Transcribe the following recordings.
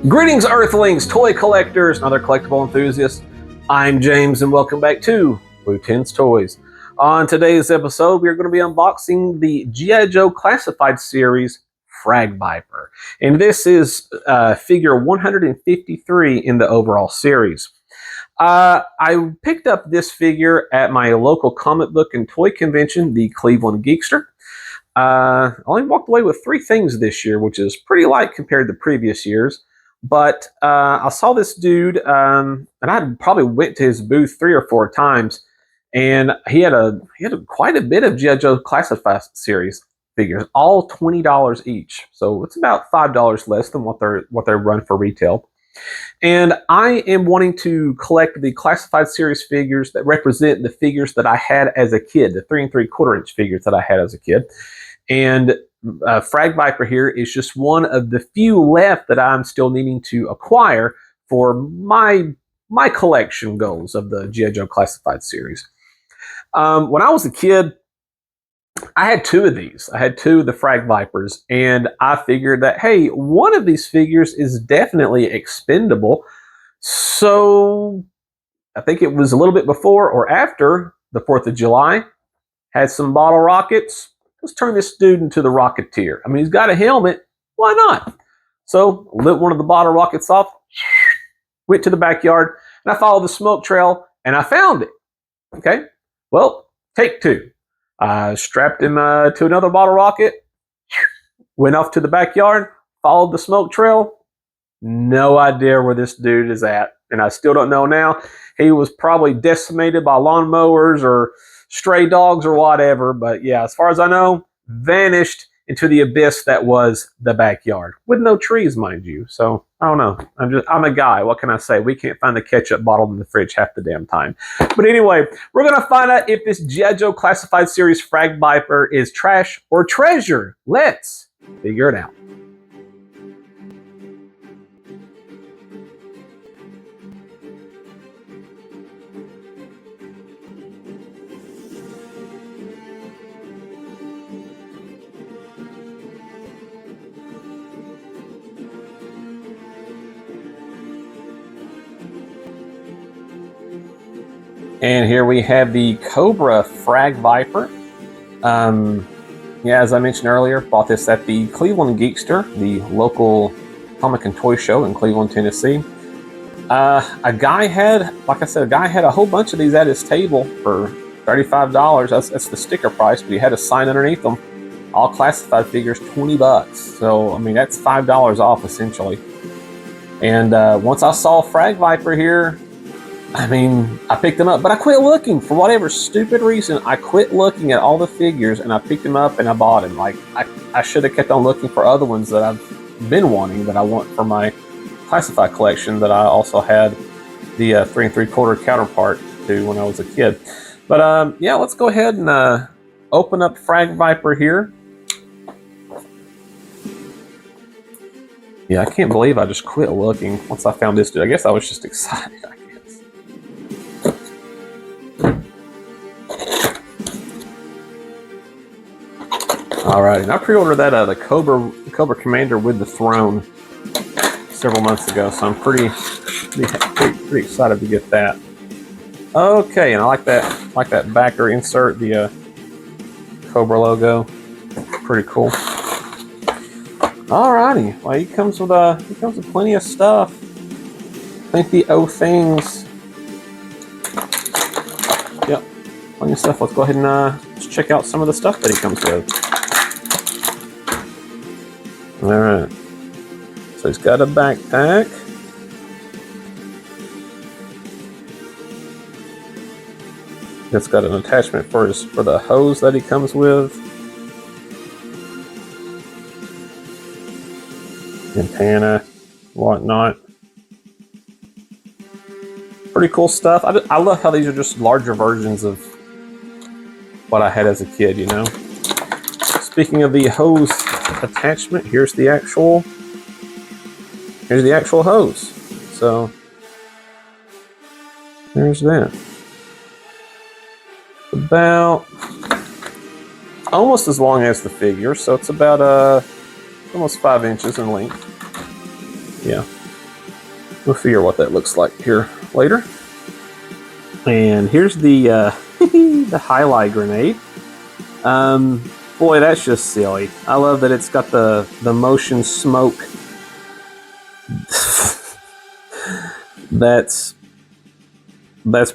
Greetings, Earthlings, toy collectors, and other collectible enthusiasts. I'm James, and welcome back to Lieutenant's Toys. On today's episode, we're going to be unboxing the G.I. Joe Classified Series Frag-Viper. And this is figure 153 in the overall series. I picked up this figure at my local comic book and toy convention, the Cleveland Geekster. I only walked away with 3 things this year, which is pretty light compared to previous years. But I saw this dude, and I probably went to his booth 3 or 4 times, and he had quite a bit of G.I. Joe Classified Series figures, all $20 each. So it's about $5 less than what they run for retail. And I am wanting to collect the Classified Series figures that represent the figures that I had as a kid, the 3 3/4 inch figures that I had as a kid. And Frag-Viper here is just one of the few left that I'm still needing to acquire for my collection goals of the G.I. Joe Classified Series. When I was a kid, I had 2 of these. I had 2 of the Frag-Vipers, and I figured that, hey, one of these figures is definitely expendable. So I think it was a little bit before or after the 4th of July, had some bottle rockets. Let's turn this dude into the Rocketeer. I mean, he's got a helmet. Why not? So, lit one of the bottle rockets off, went to the backyard, and I followed the smoke trail, and I found it. Okay? Well, take 2. I strapped him to another bottle rocket, went off to the backyard, followed the smoke trail. No idea where this dude is at, and I still don't know now. He was probably decimated by lawnmowers or stray dogs or whatever, but yeah, as far as I know, vanished into the abyss that was the backyard with no trees, mind you. So I don't know. I'm a guy. What can I say? We can't find the ketchup bottle in the fridge half the damn time. But anyway, we're gonna find out if this G.I. Joe Classified Series Frag-Viper is trash or treasure. Let's figure it out. And here we have the Cobra Frag-Viper. Yeah, as I mentioned earlier, bought this at the Cleveland Geekster, the local comic and toy show in Cleveland, Tennessee. A guy had a whole bunch of these at his table for $35. That's the sticker price, but he had a sign underneath them. All classified figures, $20. So, I mean, that's $5 off essentially. And once I saw Frag-Viper here, I mean, I picked them up, but I quit looking for whatever stupid reason. I quit looking at all the figures, and I picked them up and I bought them. Like I should have kept on looking for other ones that I've been wanting that I want for my classified collection that I also had the 3 3/4 counterpart to when I was a kid. But yeah, let's go ahead and open up Frag-Viper here. Yeah, I can't believe I just quit looking once I found this dude. I guess I was just excited. Alright, and I pre-ordered that the Cobra Commander with the throne several months ago, so I'm pretty excited to get that. Okay, and I like that backer insert, the Cobra logo. Pretty cool. Alrighty, well he comes with plenty of stuff, plenty of things. Yep, plenty of stuff. Let's go ahead and let's check out some of the stuff that he comes with. Alright, so he's got a backpack. It's got an attachment for the hose that he comes with. Antenna, whatnot. Pretty cool stuff. I love how these are just larger versions of what I had as a kid, you know. Speaking of the hose attachment, here's the actual hose. So there's that. About almost as long as the figure, so it's about almost 5 inches in length. Yeah, We'll figure what that looks like here later. And here's the the highlight grenade. Boy, that's just silly. I love that it's got the motion smoke. That's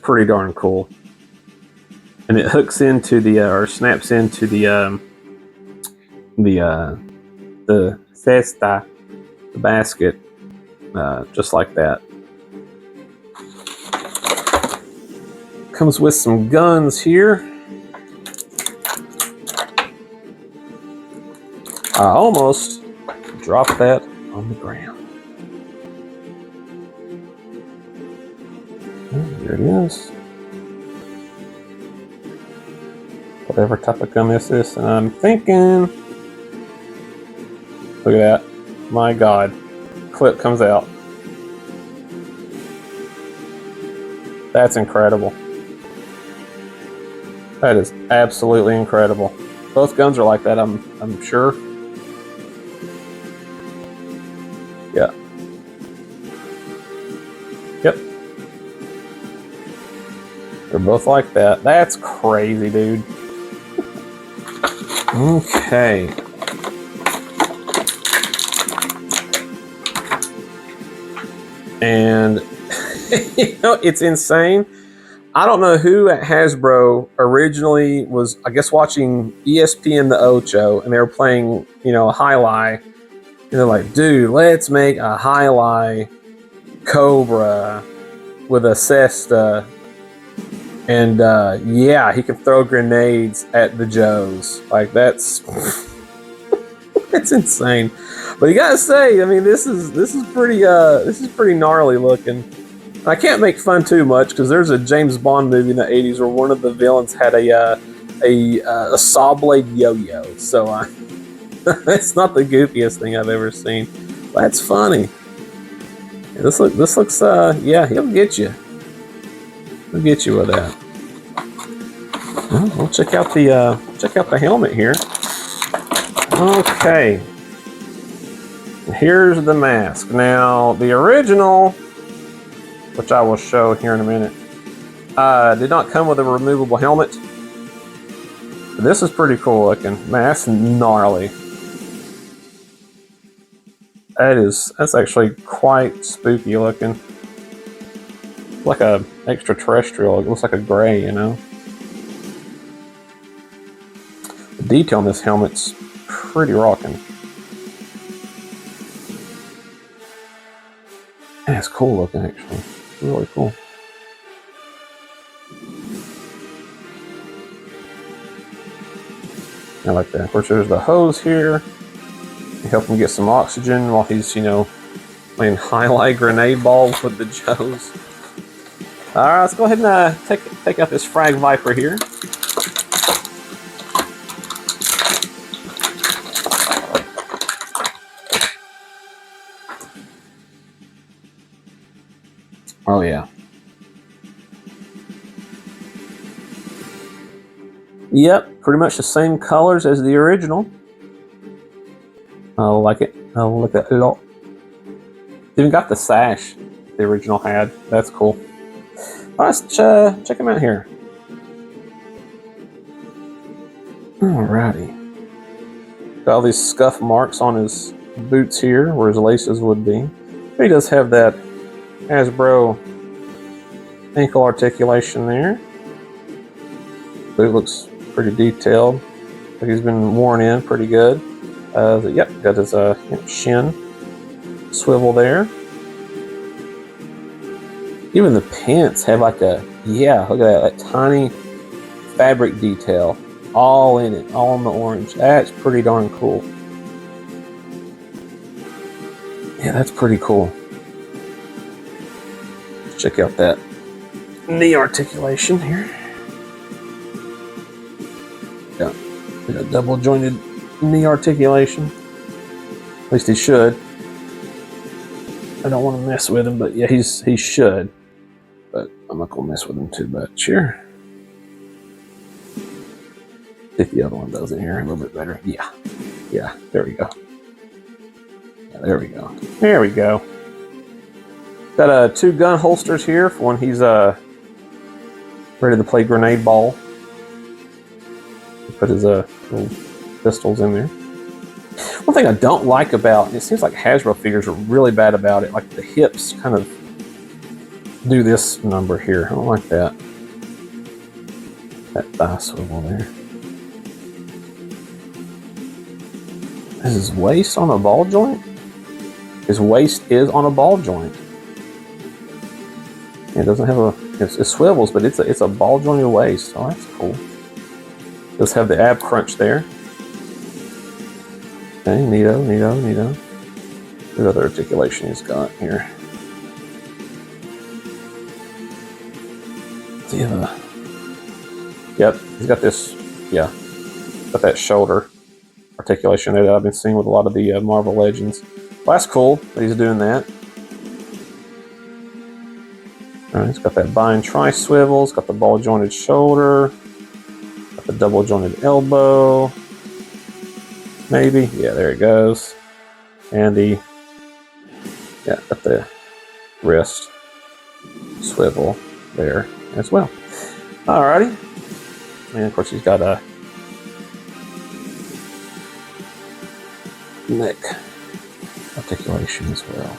pretty darn cool. And it hooks into the or snaps into the cesta, the basket, just like that. Comes with some guns here. I almost dropped that on the ground. There it is. Whatever type of gun this is, and I'm thinking, look at that. My God. Clip comes out. That's incredible. That is absolutely incredible. Both guns are like that, I'm sure. Yeah. Yep. They're both like that. That's crazy, dude. Okay. And you know, it's insane. I don't know who at Hasbro originally was, I guess, watching ESPN The Ocho, and they were playing, you know, a highlight. And they're like, dude, let's make a highlight Cobra with a cesta. And yeah, he can throw grenades at the Joes. Like, that's it's insane. But you gotta say, I mean, this is pretty gnarly looking. I can't make fun too much because there's a James Bond movie in the '80s where one of the villains had a saw blade yo-yo. So it's not the goofiest thing I've ever seen. But that's funny. Yeah, this looks yeah, he'll get you. He'll get you with that. Well, we'll check out the helmet here. Okay. Here's the mask. Now the original, which I will show here in a minute, did not come with a removable helmet. But this is pretty cool looking. Man, that's gnarly. That's actually quite spooky looking. Like a extraterrestrial. It looks like a gray, you know. The detail on this helmet's pretty rocking. Yeah, it's cool looking, actually. It's really cool. I like that. Of course, there's the hose here. You help him get some oxygen while he's, you know, playing highlight grenade balls with the Joes. All right, let's go ahead and take out this Frag-Viper here. Oh yeah. Yep, pretty much the same colors as the original. I like it. I like it a lot. Even got the sash the original had. That's cool. All right, let's check him out here. Alrighty. Got all these scuff marks on his boots here, where his laces would be. He does have that Hasbro ankle articulation there. Boot looks pretty detailed. Like he's been worn in pretty good. Yep, got his shin swivel there. Even the pants have like look at that tiny fabric detail all in it, all in the orange. That's pretty darn cool. Yeah, that's pretty cool. Let's check out that knee articulation here. Got a double jointed knee articulation. At least he should. I don't want to mess with him, but yeah, he should. But I'm not gonna mess with him too much here. If the other one does in here a little bit better. Yeah. There we go. Yeah, there we go. Got 2 gun holsters here for when he's ready to play grenade ball. Put his little pistols in there. One thing I don't like about it seems like Hasbro figures are really bad about it. Like the hips kind of do this number here. I don't like that. That thigh swivel there. Is his waist on a ball joint? His waist is on a ball joint. It doesn't have a. It swivels, but it's a ball jointed waist. Oh, that's cool. Does have the ab crunch there. Okay, neato, neato, neato. What other articulation he's got here? Does he have a? Yep, he's got this. Yeah, got that shoulder articulation there that I've been seeing with a lot of the Marvel Legends. Well, that's cool that he's doing that. All right, he's got that bind tri-swivel, he's got the ball jointed shoulder, got the double jointed elbow, maybe. Yeah, there it goes. And got the wrist swivel there as well. Alrighty. And of course he's got a neck articulation as well.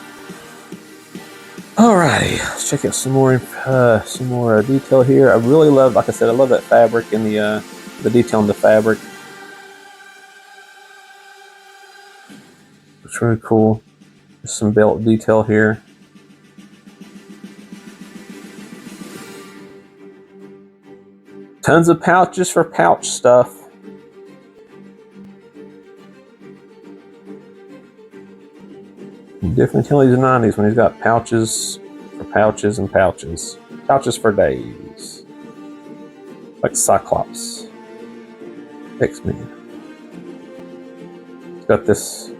Alrighty, let's check out some more detail here. I really love, like I said, I love that fabric and the detail in the fabric. It's really cool. There's some belt detail here. Tons of pouches for pouch stuff. Definitely tell he's the 90s when he's got pouches for pouches and pouches. Pouches for days. Like Cyclops. X-Men. He's got this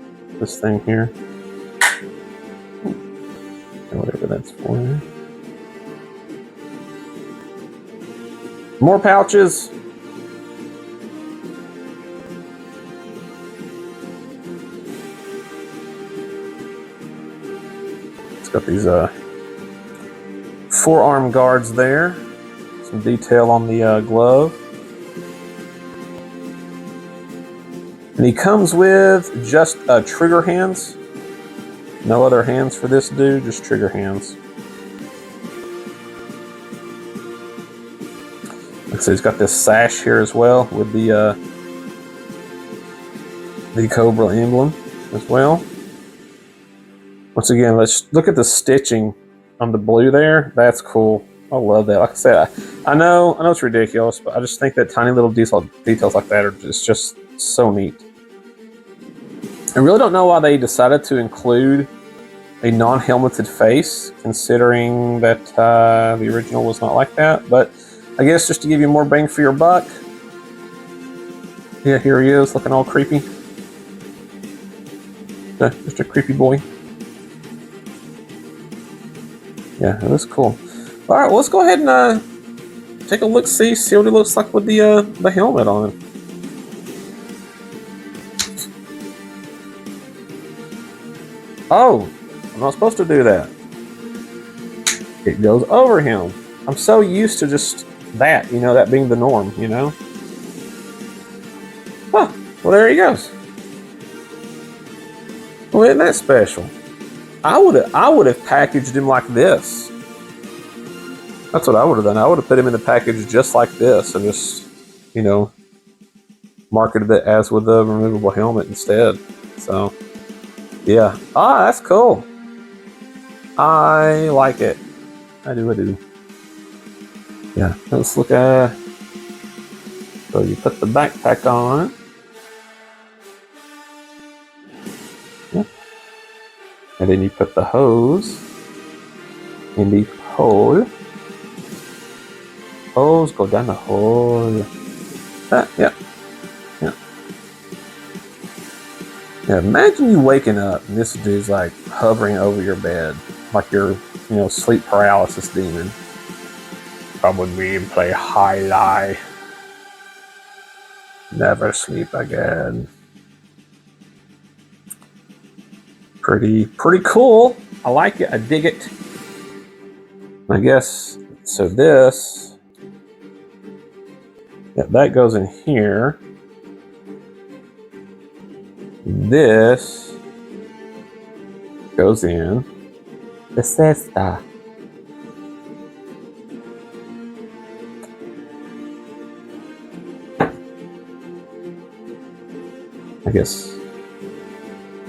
thing here. Whatever that's for. More pouches. Got these forearm guards there. Some detail on the glove. And he comes with just trigger hands. No other hands for this dude, just trigger hands. Like I said, he's got this sash here as well with the Cobra emblem as well. Once again, let's look at the stitching on the blue there. That's cool. I love that. Like I said, I know it's ridiculous, but I just think that tiny little details like that are just so neat. I really don't know why they decided to include a non-helmeted face, considering that the original was not like that. But I guess just to give you more bang for your buck. Yeah, here he is, looking all creepy. Just a creepy boy. Yeah, it was cool. All right, well, let's go ahead and take a look, see what it looks like with the helmet on. Oh, I'm not supposed to do that. It goes over him. I'm so used to just that, that being the norm, Huh, well, there he goes. Well, isn't that special? I would have packaged him like this. That's what I would have done. I would have put him in the package just like this and just, marketed it as with the removable helmet instead. So, yeah. Ah, that's cool. I like it. I do. Yeah, let's look at... So you put the backpack on. Yeah. And then you put the hose in the hole. Hose go down the hole. Yeah. Yeah, imagine you waking up and this dude's like hovering over your bed, like you're, sleep paralysis demon. Come with me and play high lie. Never sleep again. Pretty cool. I like it. I dig it. I guess, so this, yeah, that goes in here. This goes in the cesta. I guess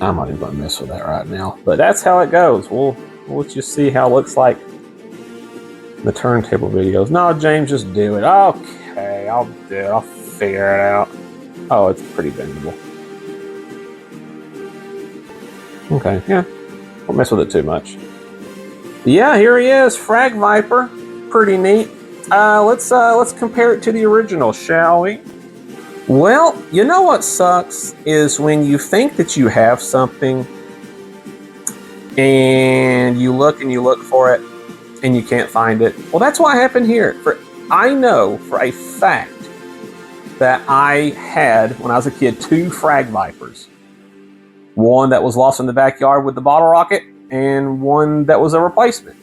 I'm not even going to mess with that right now. But that's how it goes. We'll just see how it looks like the turntable videos. No, James, just do it. Okay, I'll do it. I'll figure it out. Oh, it's pretty bendable. Okay, yeah. Don't mess with it too much. Yeah, here he is, Frag-Viper. Pretty neat. Let's compare it to the original, shall we? Well, you know what sucks is when you think that you have something and you look for it and you can't find it. Well, that's what happened here. I know for a fact that I had, when I was a kid, 2 Frag-Vipers. One that was lost in the backyard with the bottle rocket and one that was a replacement.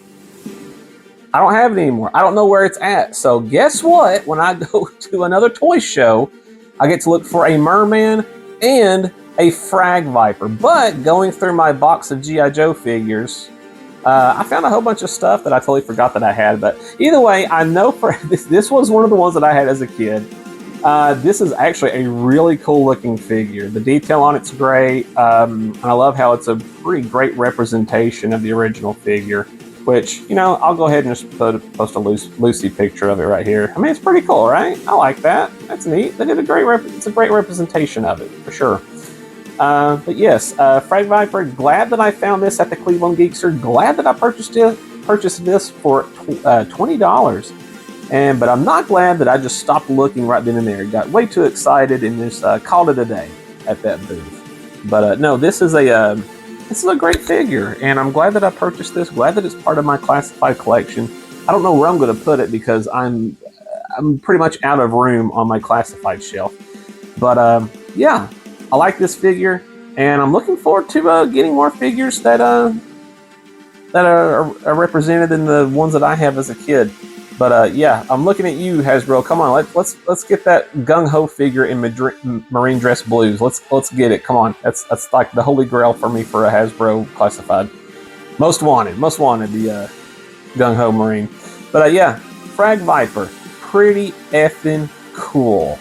I don't have it anymore. I don't know where it's at. So guess what? When I go to another toy show, I get to look for a Merman and a Frag-Viper. But going through my box of G.I. Joe figures, I found a whole bunch of stuff that I totally forgot that I had. But either way, I know for this was one of the ones that I had as a kid. This is actually a really cool looking figure. The detail on it's great. And I love how it's a pretty great representation of the original figure. Which, you know, I'll go ahead and just post a Lucy picture of it right here. I mean, it's pretty cool, right? I like that. That's neat. They did a great it's a great representation of it, for sure. But yes, Frag-Viper, glad that I found this at the Cleveland Geekster. Glad that I purchased this for $20. But I'm not glad that I just stopped looking right then and there. Got way too excited and just called it a day at that booth. But no, this is a great figure, and I'm glad that I purchased this. Glad that it's part of my classified collection. I don't know where I'm going to put it because I'm pretty much out of room on my classified shelf. But yeah, I like this figure, and I'm looking forward to getting more figures that are represented in the ones that I have as a kid. But yeah, I'm looking at you, Hasbro. Come on, let's get that gung ho figure in marine dress blues. Let's get it. Come on, that's like the holy grail for me for a Hasbro classified. Most wanted, the gung ho marine. But yeah, Frag-Viper, pretty effing cool.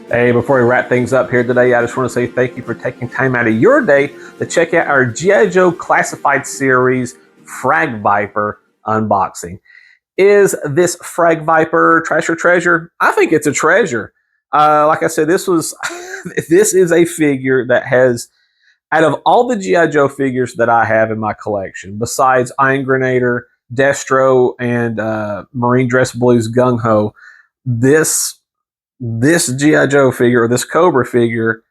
Hey, before we wrap things up here today, I just want to say thank you for taking time out of your day to check out our G.I. Joe Classified Series Frag-Viper unboxing. Is this Frag-Viper trash or treasure? I think it's a treasure. Like I said, this is a figure that has, out of all the G.I. Joe figures that I have in my collection, besides Iron Grenader, Destro, and Marine Dress Blues Gung Ho, this G.I. Joe figure, or this Cobra figure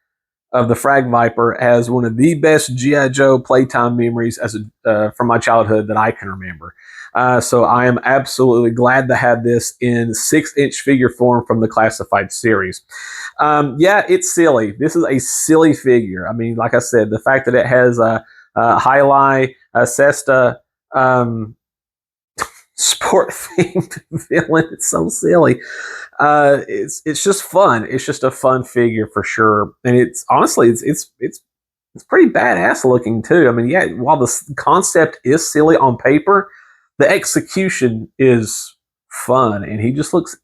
of the Frag-Viper, has one of the best G.I. Joe playtime memories from my childhood that I can remember. So I am absolutely glad to have this in 6-inch figure form from the Classified series. Yeah, it's silly. This is a silly figure. I mean, like I said, the fact that it has a Highlight, a Cesta, sport-themed villain, it's so silly. It's just fun. It's just a fun figure for sure, and it's honestly it's pretty badass looking too. I mean, yeah, while the concept is silly on paper, the execution is fun, and he just looks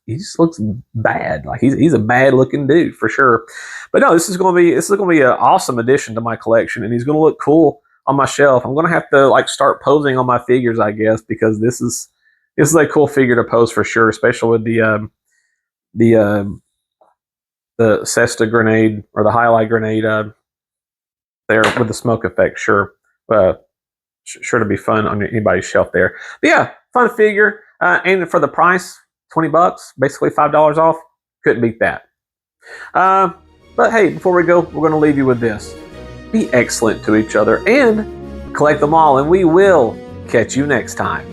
bad. Like he's a bad looking dude for sure. But no, this is gonna be an awesome addition to my collection, and he's gonna look cool on my shelf. I'm gonna have to like start posing on my figures, I guess, because this is a cool figure to pose for sure, especially with the the Cesta grenade or the highlight grenade there with the smoke effect. Sure, sure to be fun on anybody's shelf there. But yeah, fun figure, and for the price, $20, basically $5 off. Couldn't beat that. But hey, before we go, we're going to leave you with this: be excellent to each other and collect them all, and we will catch you next time.